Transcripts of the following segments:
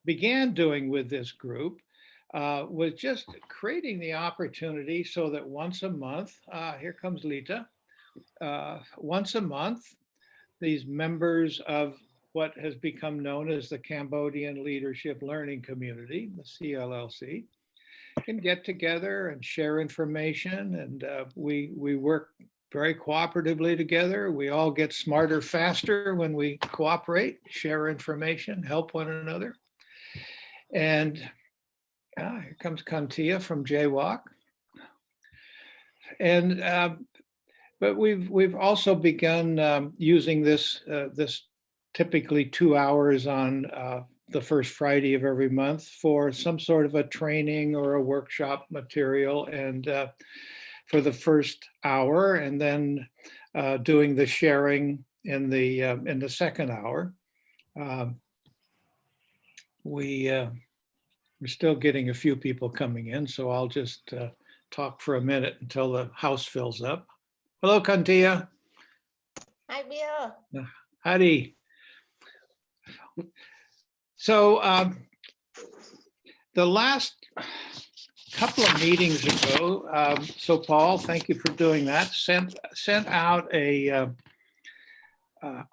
began doing with this group was just creating the opportunity so that once a month, here comes Lita, once a month, these members of what has become known as the Cambodian Leadership Learning Community, the CLLC, can get together and share information. And we work very cooperatively together. We all get smarter faster when we cooperate, share information, help one another. And here comes Kantia from JWalk. And but we've also begun using this typically 2 hours on the first Friday of every month for some sort of a training or a workshop material, and for the first hour, and then doing the sharing in the second hour. We're still getting a few people coming in, so I'll just talk for a minute until the house fills up. Hello, Kantia. Hi, Bill. Howdy. So the last couple of meetings ago, so Paul, thank you for doing that, sent out a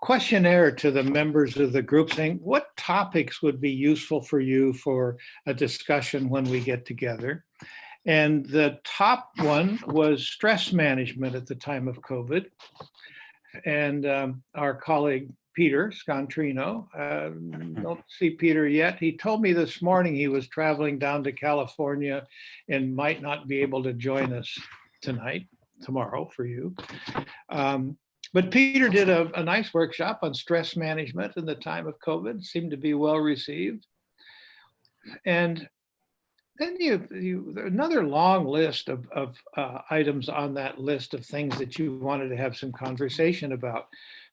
questionnaire to the members of the group saying, what topics would be useful for you for a discussion when we get together? And the top one was stress management at the time of COVID. And our colleague, Peter Scontrino, don't see Peter yet. He told me this morning he was traveling down to California and might not be able to join us tomorrow for you. But Peter did a nice workshop on stress management in the time of COVID, seemed to be well received. And then another long list of items on that list of things that you wanted to have some conversation about.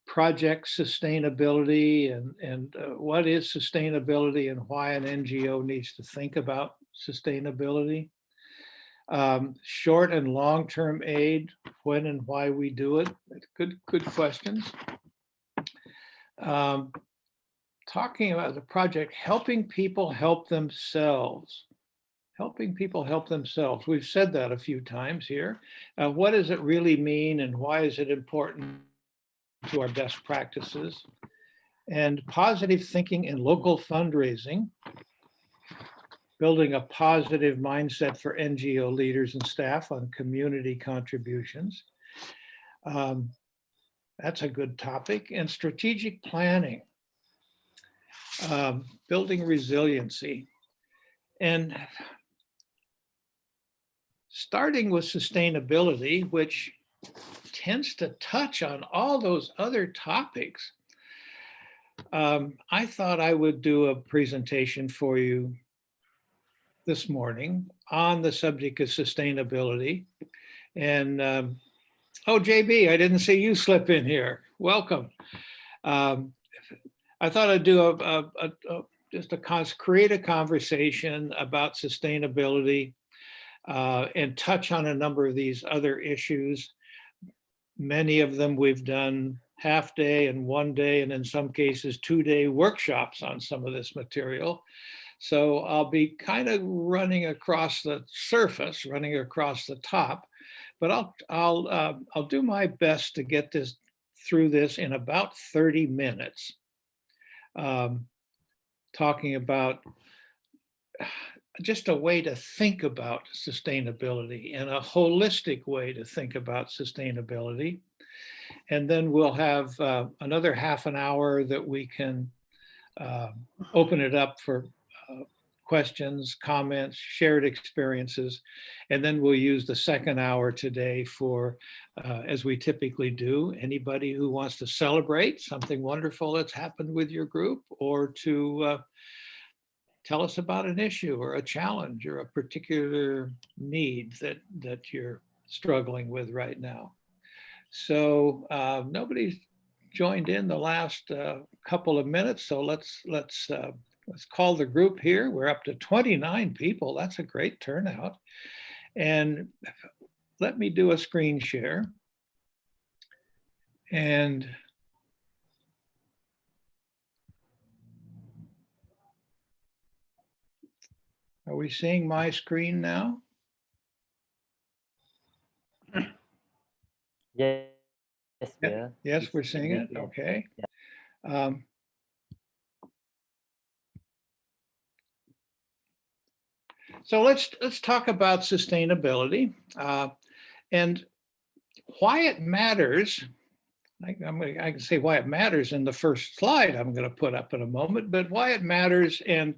Project sustainability and what is sustainability and why an NGO needs to think about sustainability. Short and long-term aid, when and why we do it. Good questions. Talking about the project, helping people help themselves. Helping people help themselves. We've said that a few times here. What does it really mean, and why is it important to our best practices? And positive thinking in local fundraising, building a positive mindset for NGO leaders and staff on community contributions. That's a good topic. And strategic planning, building resiliency. And starting with sustainability, which tends to touch on all those other topics. I thought I would do a presentation for you this morning on the subject of sustainability. And oh, JB, I didn't see you slip in here. Welcome. I thought I'd do create a conversation about sustainability and touch on a number of these other issues. Many of them we've done half day and 1 day, and in some cases 2-day workshops on some of this material. So I'll be kind of running across the surface, running across the top, but I'll do my best to get this through this in about 30 minutes, talking about just a way to think about sustainability and a holistic way to think about sustainability. And then we'll have another half an hour that we can open it up for questions, comments, shared experiences. And then we'll use the second hour today for, as we typically do, anybody who wants to celebrate something wonderful that's happened with your group, or to tell us about an issue or a challenge or a particular need that you're struggling with right now. So nobody's joined in the last couple of minutes, so let's call the group here. We're up to 29 people. That's a great turnout. And let me do a screen share. And Are we seeing my screen now? Yes, Yeah. Bill. Yes, we're It's seeing very it. clear. Okay. Yeah. Um, So let's talk about sustainability and why it matters. I can say why it matters in the first slide I'm going to put up in a moment, but why it matters, and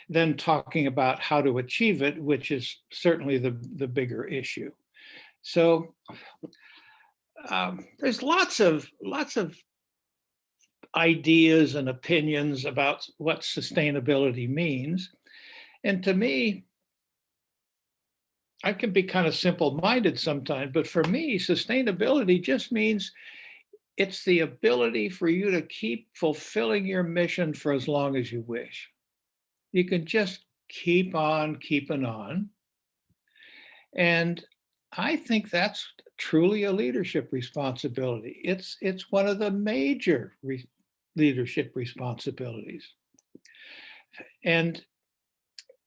then talking about how to achieve it, which is certainly the bigger issue. So there's lots of ideas and opinions about what sustainability means, and to me, I can be kind of simple-minded sometimes, but for me, sustainability just means it's the ability for you to keep fulfilling your mission for as long as you wish. You can just keep on keeping on. And I think that's truly a leadership responsibility. It's one of the major leadership responsibilities. And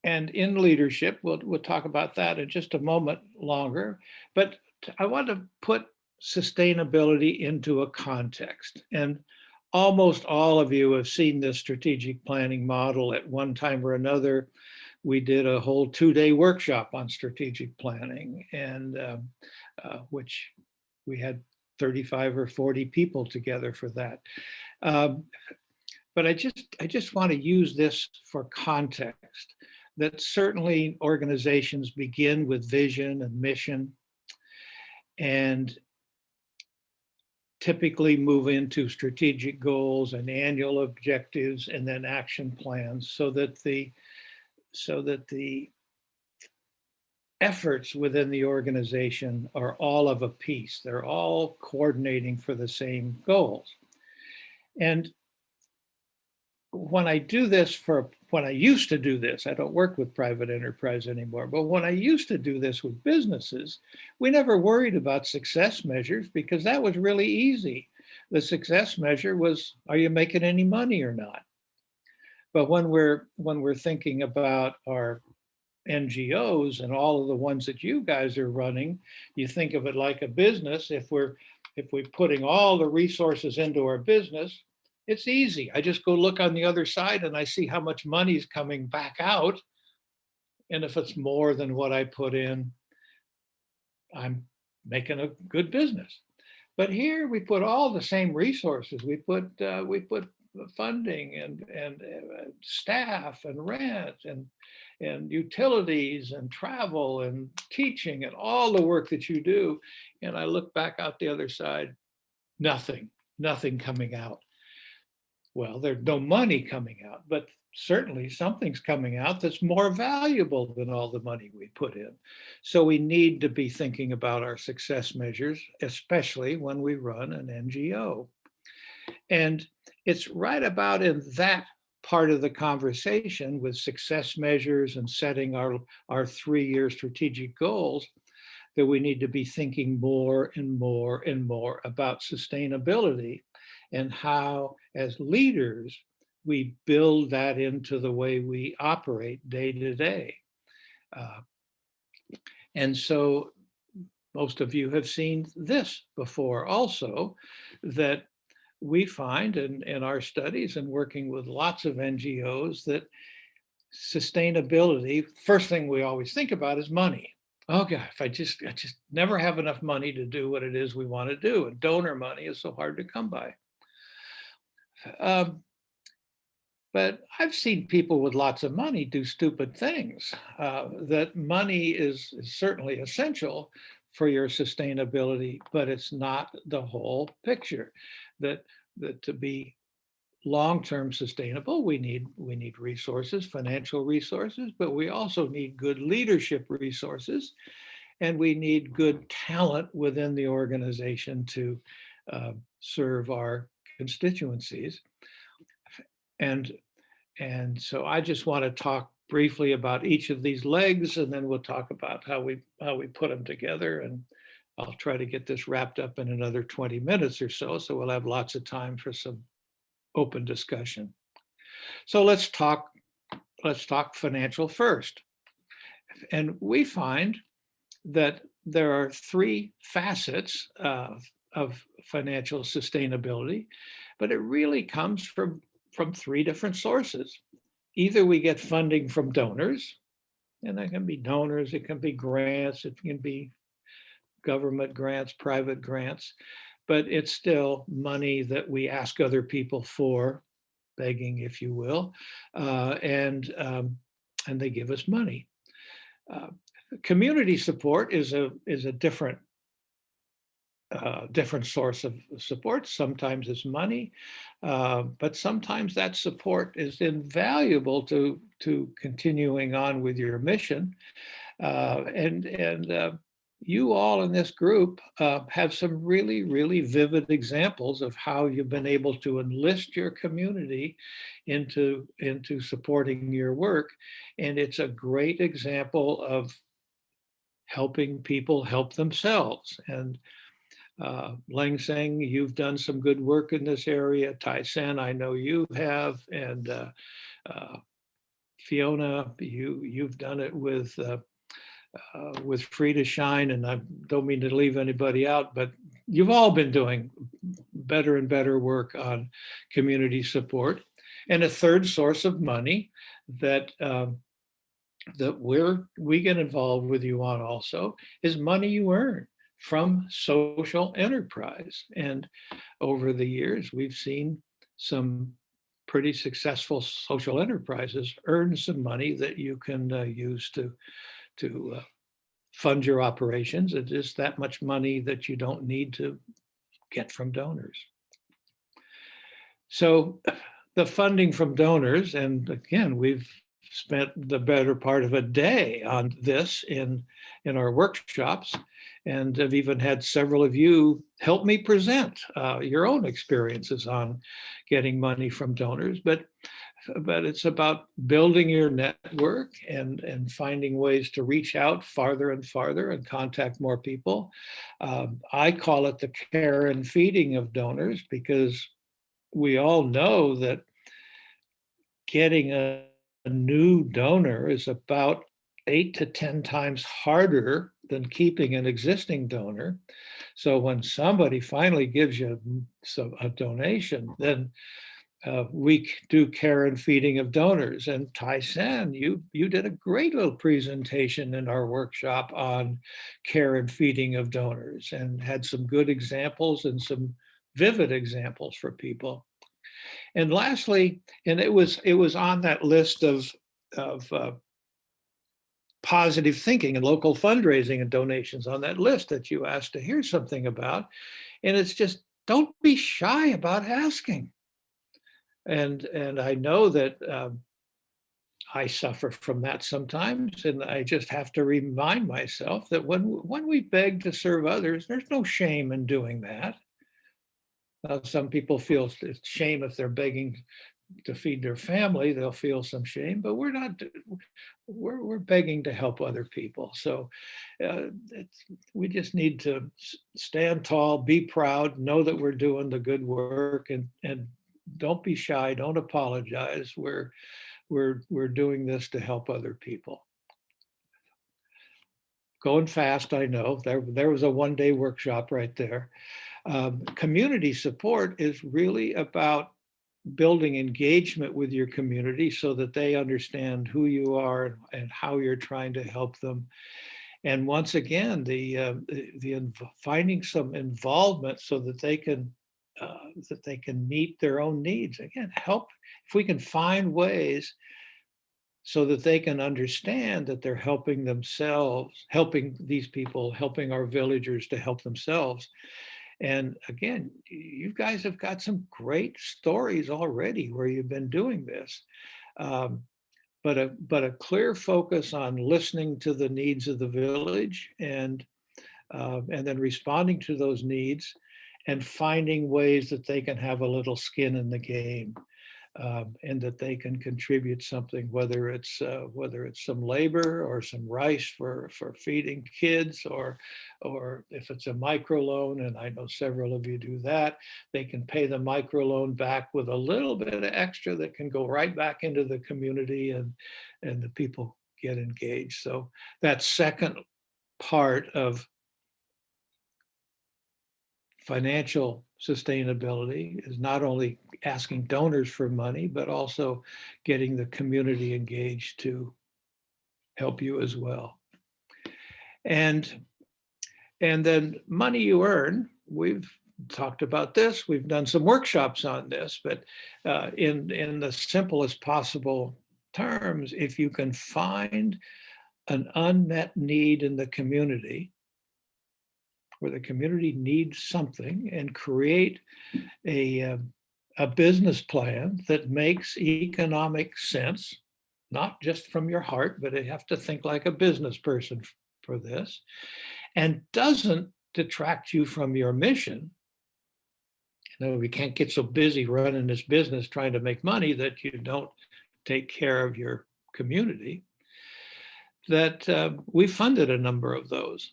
and in leadership, we'll talk about that in just a moment longer. But I want to put sustainability into a context. And almost all of you have seen this strategic planning model at one time or another. We did a whole 2-day workshop on strategic planning, and which we had 35 or 40 people together for that. Um, but I just want to use this for context, that certainly organizations begin with vision and mission and typically move into strategic goals and annual objectives and then action plans, so that the efforts within the organization are all of a piece. They're all coordinating for the same goals. And when I used to do this, I don't work with private enterprise anymore, but when I used to do this with businesses, we never worried about success measures because that was really easy. The success measure was, are you making any money or not? But when we're thinking about our NGOs and all of the ones that you guys are running, you think of it like a business. If we're putting all the resources into our business, it's easy. I just go look on the other side and I see how much money is coming back out. And if it's more than what I put in, I'm making a good business. But here we put all the same resources. We put funding and staff and rent and utilities and travel and teaching and all the work that you do. And I look back out the other side, nothing coming out. Well, there's no money coming out, but certainly something's coming out that's more valuable than all the money we put in. So we need to be thinking about our success measures, especially when we run an NGO. And it's right about in that part of the conversation with success measures and setting our 3-year strategic goals that we need to be thinking more and more and more about sustainability and how, as leaders, we build that into the way we operate day to day. And so most of you have seen this before also, that we find in our studies and working with lots of NGOs that sustainability, first thing we always think about is money. Oh God, if I just never have enough money to do what it is we want to do. And donor money is so hard to come by. But I've seen people with lots of money do stupid things. That money is certainly essential for your sustainability, but it's not the whole picture. That to be long-term sustainable, we need resources, financial resources, but we also need good leadership resources, and we need good talent within the organization to serve our constituencies. And so I just want to talk briefly about each of these legs, and then we'll talk about how we put them together. And I'll try to get this wrapped up in another 20 minutes or so we'll have lots of time for some open discussion. So let's talk financial first. And we find that there are three facets of financial sustainability, but it really comes from three different sources. Either we get funding from donors, and that can be donors, it can be grants, it can be government grants, private grants, but it's still money that we ask other people for, begging, if you will, and they give us money. Uh, Community support is a different source of support. Sometimes it's money, but sometimes that support is invaluable to continuing on with your mission. And you all in this group have some really vivid examples of how you've been able to enlist your community into supporting your work. And it's a great example of helping people help themselves. And Lang Seng, you've done some good work in this area. Tai Sen, I know you have. And Fiona, you've done it with Free to Shine, and I don't mean to leave anybody out, but you've all been doing better and better work on community support. And a third source of money that we get involved with you on also is money you earn from social enterprise. And over the years, we've seen some pretty successful social enterprises earn some money that you can use to fund your operations. It is that much money that you don't need to get from donors. So the funding from donors, and again, we've spent the better part of a day on this in our workshops, and have even had several of you help me present your own experiences on getting money from donors. But it's about building your network and finding ways to reach out farther and farther and contact more people. I call it the care and feeding of donors, because we all know that getting a new donor is about 8 to 10 times harder than keeping an existing donor. So when somebody finally gives you a donation, then we do care and feeding of donors. And Tai Sen, you did a great little presentation in our workshop on care and feeding of donors, and had some good examples and some vivid examples for people. And lastly, and it was on that list of positive thinking and local fundraising and donations on that list that you asked to hear something about. And it's just, don't be shy about asking. And I know that I suffer from that sometimes, and I just have to remind myself that when we beg to serve others, there's no shame in doing that. Some people feel shame if they're begging to feed their family; they'll feel some shame. But we're not. We're begging to help other people. So we just need to stand tall, be proud, know that we're doing the good work, and don't be shy, don't apologize. We're doing this to help other people. Going fast, I know. There was a one-day workshop right there. Community support is really about building engagement with your community so that they understand who you are and how you're trying to help them. And once again, finding some involvement so that they can meet their own needs. Again, help if we can find ways so that they can understand that they're helping themselves, helping these people, helping our villagers to help themselves. And again, you guys have got some great stories already where you've been doing this. But a clear focus on listening to the needs of the village, and then responding to those needs and finding ways that they can have a little skin in the game, and that they can contribute something, whether it's some labor or some rice for feeding kids, or if it's a microloan, and I know several of you do that, they can pay the microloan back with a little bit of extra that can go right back into the community, and the people get engaged. So that second part of financial sustainability is not only asking donors for money, but also getting the community engaged to help you as well. And then money you earn, we've talked about this, we've done some workshops on this, but in the simplest possible terms, if you can find an unmet need in the community, where the community needs something, and create a business plan that makes economic sense, not just from your heart, but you have to think like a business person for this, and doesn't detract you from your mission. You know, we can't get so busy running this business trying to make money that you don't take care of your community. That we funded a number of those.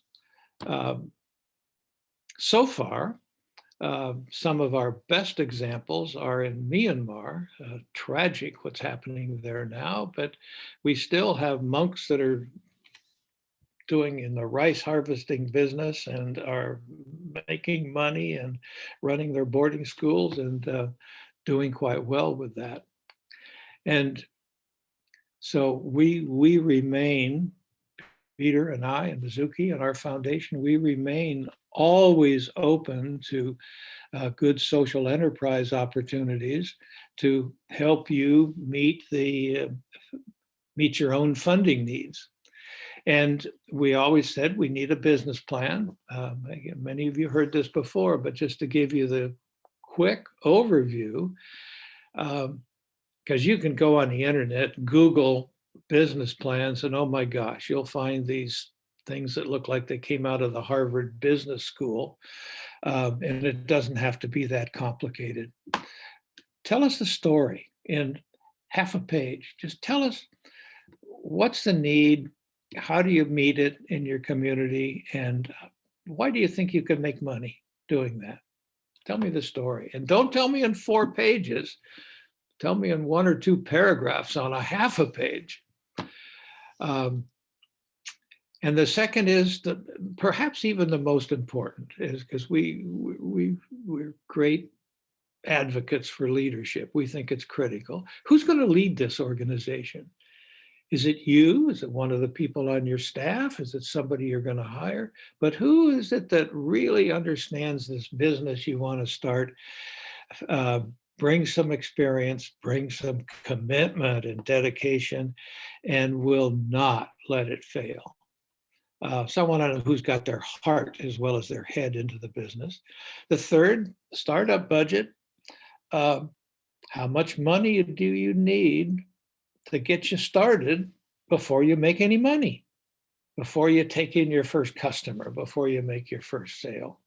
So far, some of our best examples are in Myanmar. Tragic what's happening there now, but we still have monks that are doing in the rice harvesting business and are making money and running their boarding schools and doing quite well with that. And so we remain, Peter and I and Mizuki and our foundation, we remain always open to good social enterprise opportunities to help you meet your own funding needs. And we always said we need a business plan. Again, many of you heard this before, but just to give you the quick overview, because you can go on the internet, Google business plans, and oh my gosh, you'll find these things that look like they came out of the Harvard Business School. And it doesn't have to be that complicated. Tell us the story in half a page. Just tell us what's the need, how do you meet it in your community, and why do you think you can make money doing that? Tell me the story. And don't tell me in 4 pages. Tell me in 1 or 2 paragraphs on a half a page. And the second is perhaps even the most important, is because we're great advocates for leadership. We think it's critical. Who's going to lead this organization? Is it you? Is it one of the people on your staff? Is it somebody you're going to hire? But who is it that really understands this business you want to start? Bring some experience, bring some commitment and dedication, and will not let it fail. Someone who's got their heart as well as their head into the business. The third, startup budget. How much money do you need to get you started before you make any money, before you take in your first customer, before you make your first sale?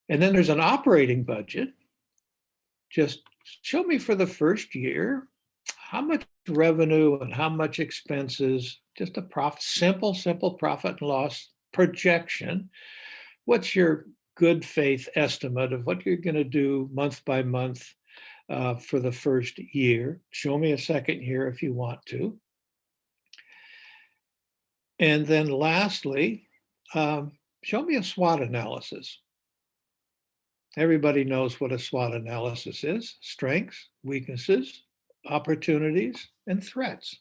And then there's an operating budget. Just show me for the first year, how much revenue and how much expenses, just a simple profit and loss projection. What's your good faith estimate of what you're going to do month by month for the first year? Show me a second year if you want to. And then lastly, show me a SWOT analysis. Everybody knows what a SWOT analysis is: strengths, weaknesses, opportunities, and threats.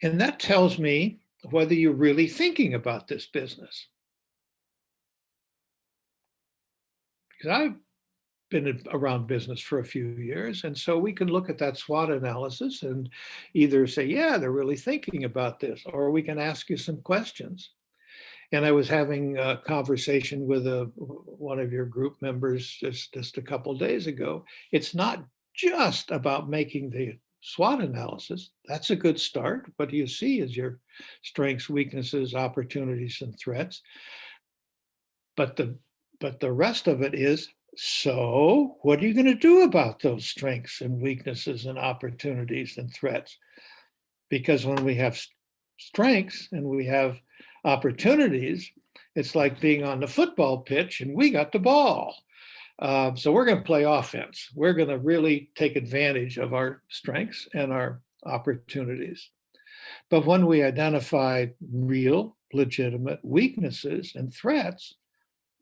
And that tells me whether you're really thinking about this business. Because I've been around business for a few years, and so we can look at that SWOT analysis and either say, yeah, they're really thinking about this, or we can ask you some questions. And I was having a conversation with one of your group members just a couple of days ago. It's not just about making the SWOT analysis. That's a good start. What do you see as your strengths, weaknesses, opportunities, and threats? But the rest of it is, so what are you going to do about those strengths and weaknesses and opportunities and threats? Because when we have strengths and we have opportunities, it's like being on the football pitch and we got the ball. So we're going to play offense. We're going to really take advantage of our strengths and our opportunities. But when we identify real, legitimate weaknesses and threats,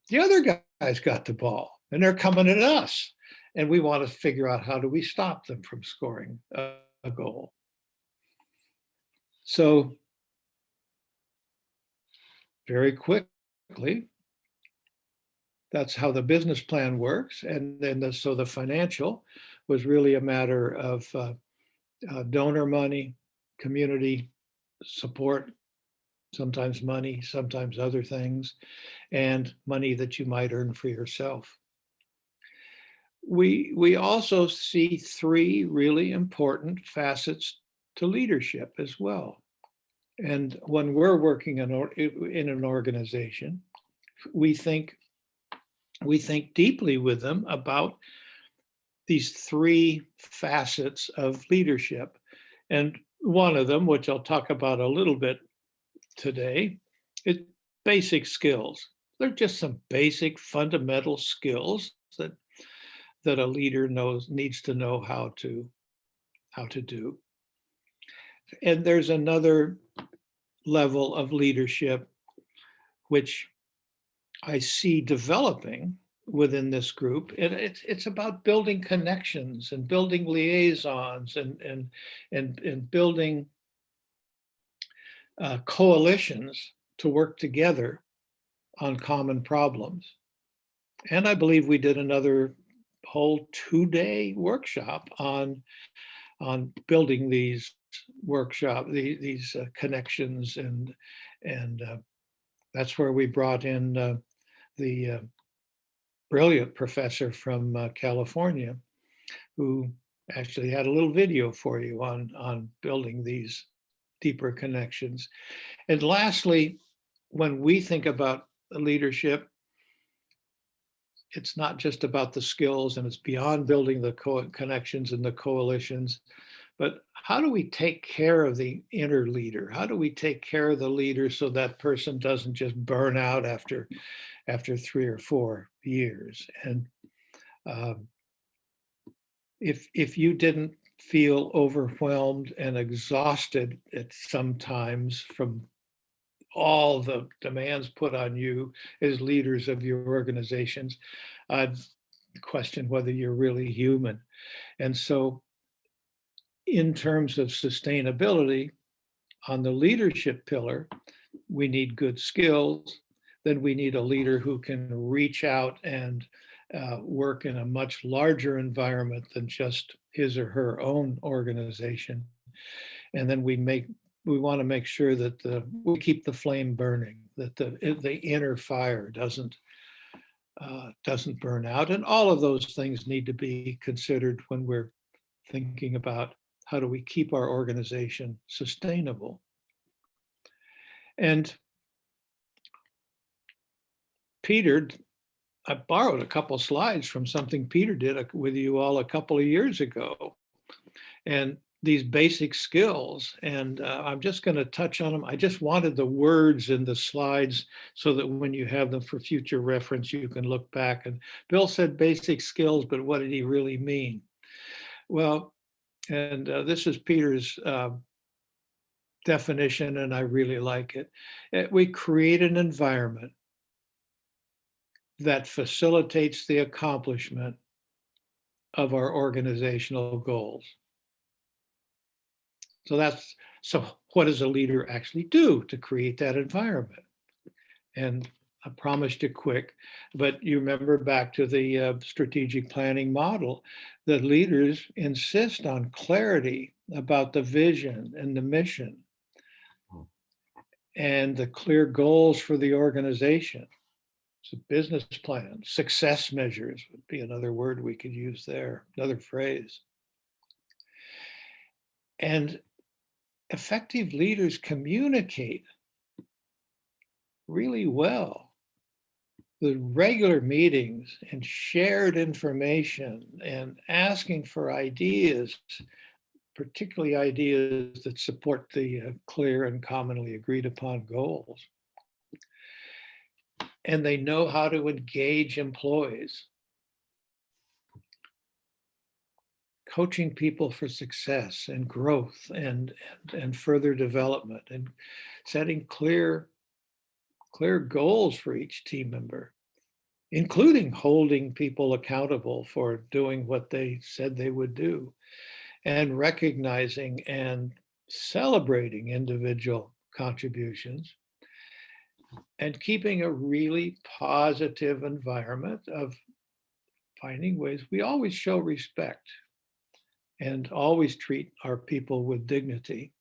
the other guys got the ball and they're coming at us. And we want to figure out how do we stop them from scoring a goal. So very quickly, that's how the business plan works. And then so the financial was really a matter of donor money, community support, sometimes money, sometimes other things, and money that you might earn for yourself. We also see three really important facets to leadership as well. And when we're working in an organization, we think deeply with them about these three facets of leadership. And one of them, which I'll talk about a little bit today, is basic skills. They're just some basic fundamental skills that a leader needs to know how to do. And there's another level of leadership which I see developing within this group, and it's about building connections and building liaisons and building coalitions to work together on common problems. And I believe we did another whole 2-day workshop on building these connections, and that's where we brought in the brilliant professor from California, who actually had a little video for you on building these deeper connections. And lastly, when we think about leadership, it's not just about the skills, and it's beyond building the connections and the coalitions, but how do we take care of the inner leader? How do we take care of the leader so that person doesn't just burn out after 3 or 4 years? And if you didn't feel overwhelmed and exhausted at sometimes from all the demands put on you as leaders of your organizations, I'd question whether you're really human. And so in terms of sustainability, on the leadership pillar, we need good skills. Then we need a leader who can reach out and work in a much larger environment than just his or her own organization. And then we want to make sure that we keep the flame burning, that the inner fire doesn't burn out. And all of those things need to be considered when we're thinking about how do we keep our organization sustainable. And Peter, I borrowed a couple slides from something Peter did with you all a couple of years ago. And these basic skills, and I'm just going to touch on them. I just wanted the words in the slides so that when you have them for future reference, you can look back. And Bill said basic skills, but what did he really mean? Well, and this is Peter's definition, and I really like it. We create an environment that facilitates the accomplishment of our organizational goals. So what does a leader actually do to create that environment? And I promised you quick, but you remember back to the strategic planning model, that leaders insist on clarity about the vision and the mission and the clear goals for the organization. So business plan, success measures would be another word we could use there, another phrase. And effective leaders communicate really well. The regular meetings and shared information and asking for ideas, particularly ideas that support the clear and commonly agreed upon goals. And they know how to engage employees. coaching people for success and growth and further development, and setting clear goals for each team member, including holding people accountable for doing what they said they would do, and recognizing and celebrating individual contributions, and keeping a really positive environment of finding ways. We always show respect and always treat our people with dignity.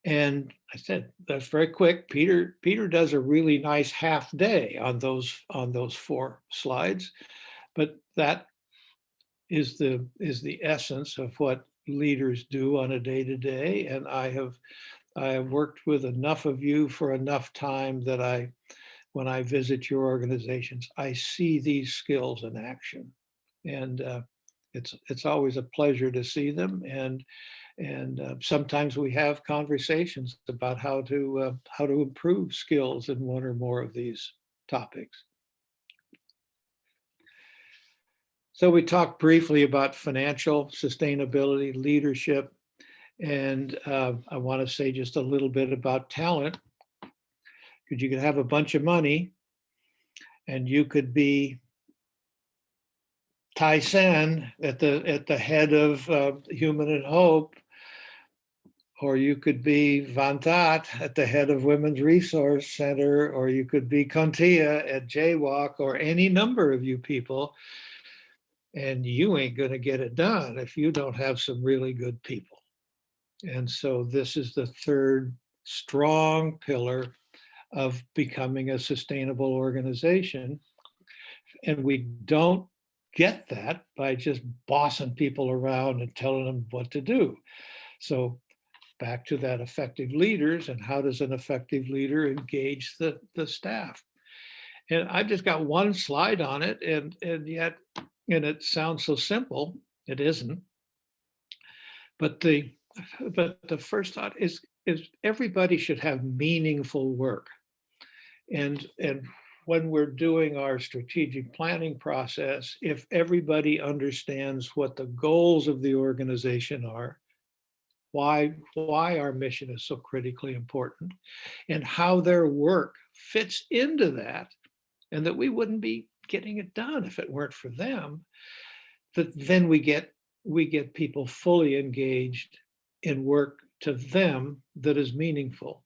And I said, that's very quick. Peter does a really nice half day on those 4 slides, but that is the essence of what leaders do on a day-to-day. And I have worked with enough of you for enough time that when I visit your organizations, I see these skills in action. And it's always a pleasure to see them. And sometimes we have conversations about how to improve skills in one or more of these topics. So we talked briefly about financial sustainability, leadership, and I want to say just a little bit about talent, because you could have a bunch of money and you could be Tai Sen at the head of Human and Hope, or you could be Van Tat at the head of Women's Resource Center, or you could be Contia at JWalk, or any number of you people, and you ain't going to get it done if you don't have some really good people. And so this is the third strong pillar of becoming a sustainable organization. And we don't get that by just bossing people around and telling them what to do. So back to that effective leaders, and how does an effective leader engage the staff? And I've just got one slide on it, and yet, and it sounds so simple, it isn't. But the first thought is everybody should have meaningful work. And when we're doing our strategic planning process, if everybody understands what the goals of the organization are, why our mission is so critically important, and how their work fits into that, and that we wouldn't be getting it done if it weren't for them, that then we get people fully engaged in work to them that is meaningful.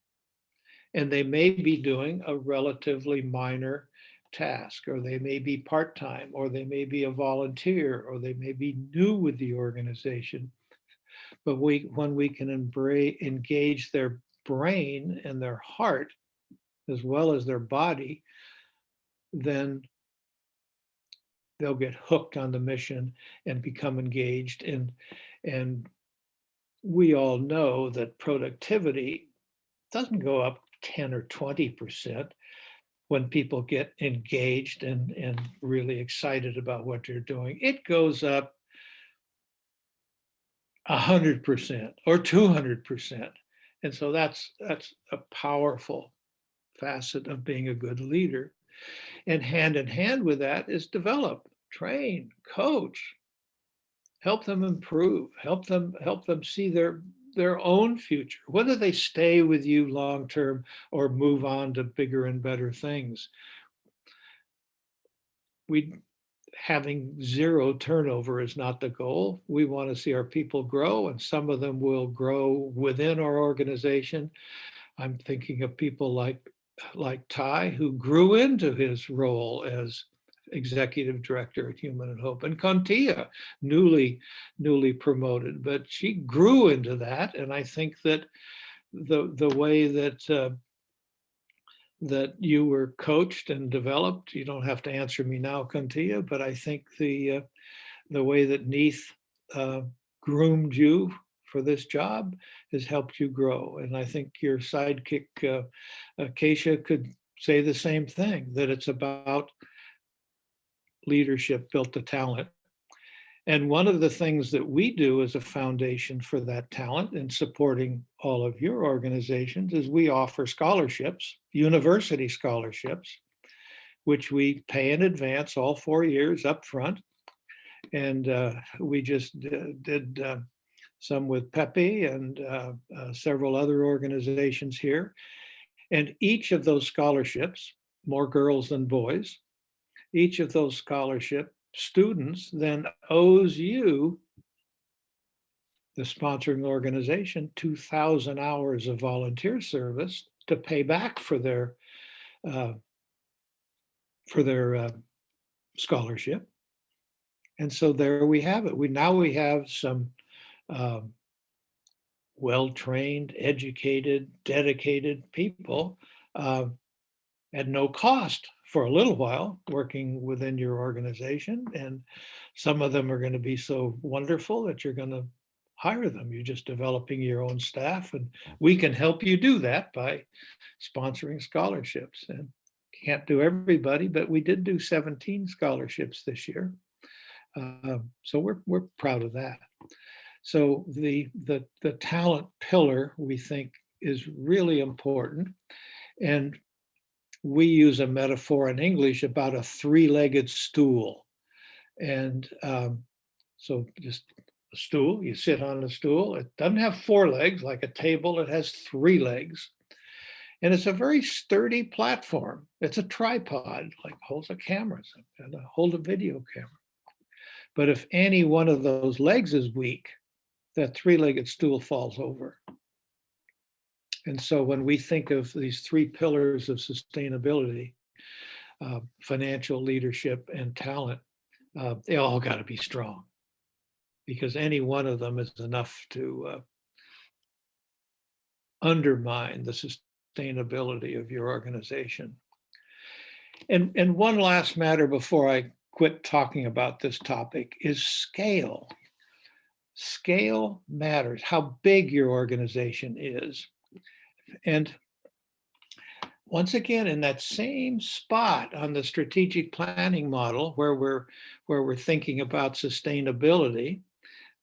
And they may be doing a relatively minor task, or they may be part-time, or they may be a volunteer, or they may be new with the organization. But when we can engage their brain and their heart, as well as their body, then they'll get hooked on the mission and become engaged. And we all know that productivity doesn't go up 10 or 20% when people get engaged and really excited about what they're doing. It goes up 100% or 200%. And so that's a powerful facet of being a good leader. And hand in hand with that is develop, train, coach, help them improve, help them see their own future, whether they stay with you long term or move on to bigger and better things. Having zero turnover is not the goal. We want to see our people grow, and some of them will grow within our organization. I'm thinking of people like Ty, who grew into his role as executive director at Human and Hope, and Contia, newly promoted, but she grew into that. And I think that the way that that you were coached and developed, you don't have to answer me now, Contia, but I think the way that Neith groomed you for this job has helped you grow. And I think your sidekick, Acacia, could say the same thing, that it's about leadership built to talent. And one of the things that we do as a foundation for that talent and supporting all of your organizations is we offer scholarships, university scholarships, which we pay in advance all 4 years up front. And we just did some with Pepe and several other organizations here. And each of those scholarships, more girls than boys, each of those scholarship students then owes you, the sponsoring organization, 2,000 hours of volunteer service to pay back for their uh, scholarship. And so there we have it. We have some um, well-trained, educated, dedicated people uh, at no cost for a little while working within your organization. And some of them are going to be so wonderful that you're going to hire them. You're just developing your own staff, and we can help you do that by sponsoring scholarships. And can't do everybody, but we did do 17 scholarships this year. So we're proud of that. So the talent pillar, we think, is really important. And we use a metaphor in English about a three-legged stool. And so just a stool, you sit on a stool. It doesn't have four legs like a table, it has three legs. And it's a very sturdy platform. It's a tripod, like holds a camera and hold a video camera. But if any one of those legs is weak, that three-legged stool falls over. And so when we think of these three pillars of sustainability, financial, leadership, and talent, they all got to be strong, because any one of them is enough to undermine the sustainability of your organization. And one last matter before I quit talking about this topic is scale. Scale matters, how big your organization is. And once again, in that same spot on the strategic planning model where we're thinking about sustainability,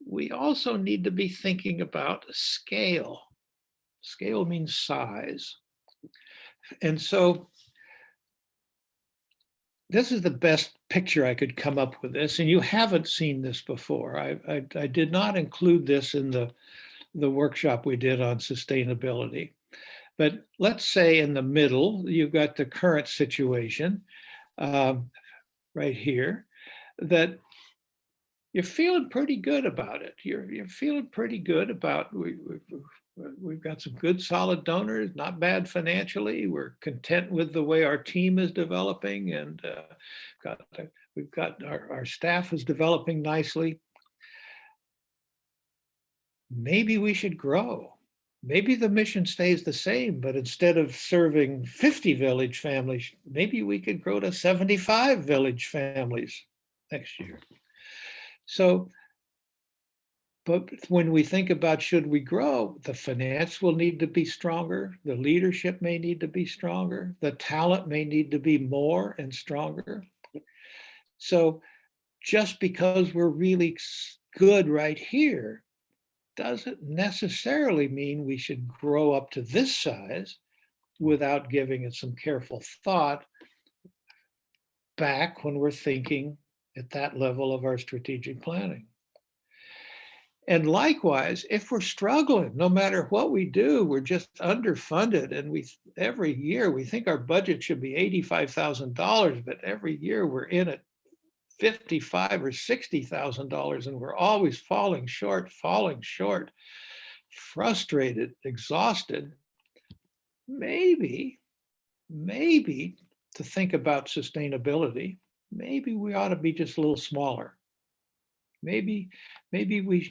we also need to be thinking about scale. Scale means size. And so this is the best picture I could come up with this, and you haven't seen this before. I did not include this in the workshop we did on sustainability. But let's say in the middle, you've got the current situation right here, that you're feeling pretty good about it. You're feeling pretty good about, we've got some good solid donors, not bad financially. We're content with the way our team is developing, and we've got our staff is developing nicely. Maybe we should grow. Maybe the mission stays the same, but instead of serving 50 village families, maybe we could grow to 75 village families next year. So, but when we think about should we grow, the finance will need to be stronger, the leadership may need to be stronger, the talent may need to be more and stronger. So just because we're really good right here doesn't necessarily mean we should grow up to this size without giving it some careful thought back when we're thinking at that level of our strategic planning. And likewise, if we're struggling, no matter what we do, we're just underfunded, and every year we think our budget should be $85,000, but every year we're in at $55,000 or $60,000, and we're always falling short, frustrated, exhausted. Maybe to think about sustainability, maybe we ought to be just a little smaller. Maybe we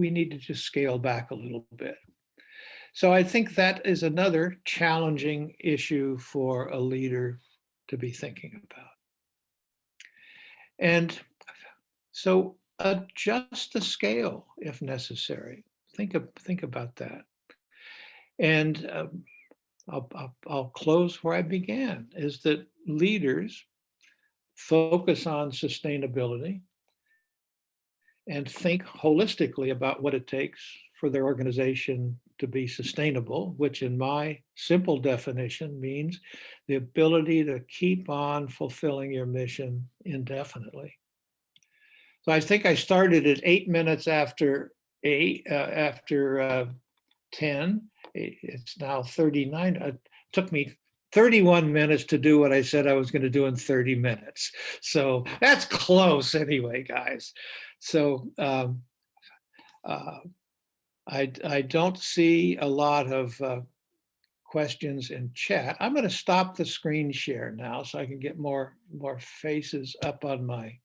need to just scale back a little bit. So I think that is another challenging issue for a leader to be thinking about. And so adjust the scale if necessary. Think about that. And I'll close where I began, is that leaders focus on sustainability and think holistically about what it takes for their organization to be sustainable, which in my simple definition means the ability to keep on fulfilling your mission indefinitely. So I think I started at 8 minutes after 10. It's now 39. It took me 31 minutes to do what I said I was going to do in 30 minutes. So that's close anyway, guys. So I don't see a lot of questions in chat. I'm going to stop the screen share now so I can get more faces up on my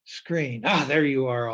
screen. Ah, there you are all.